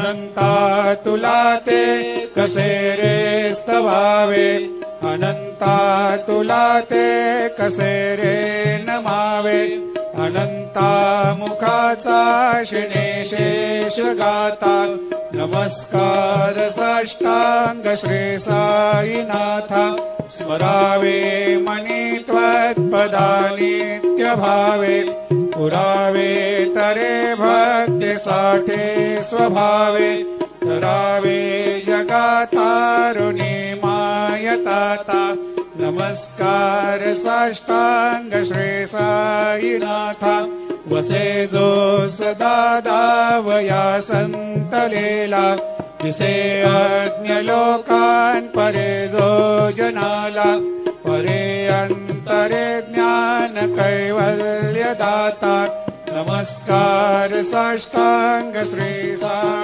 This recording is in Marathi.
अनंता तुला ते कसे रे स्तवावे, अनंता तुला ते कसे रे नमावे, अनंता मुखाचा शिणे शेष गाता, नमस्कार साष्टांग श्री साईनाथा, स्मरावे मनी त्वत्पदा नित्य भावे, पुरावे तरे भक्ती साठे स्वभावे, धरावे जगातारुणी मायताता, नमस्कार साष्टांग श्री साईनाथा, वसे जो सदा दावया संतलेला, दिसे अज्ञ लोकान परे जो जनाला, परे अंतरे ज्ञान कैवल्य दाता, नमस्कार साष्टांग श्री सा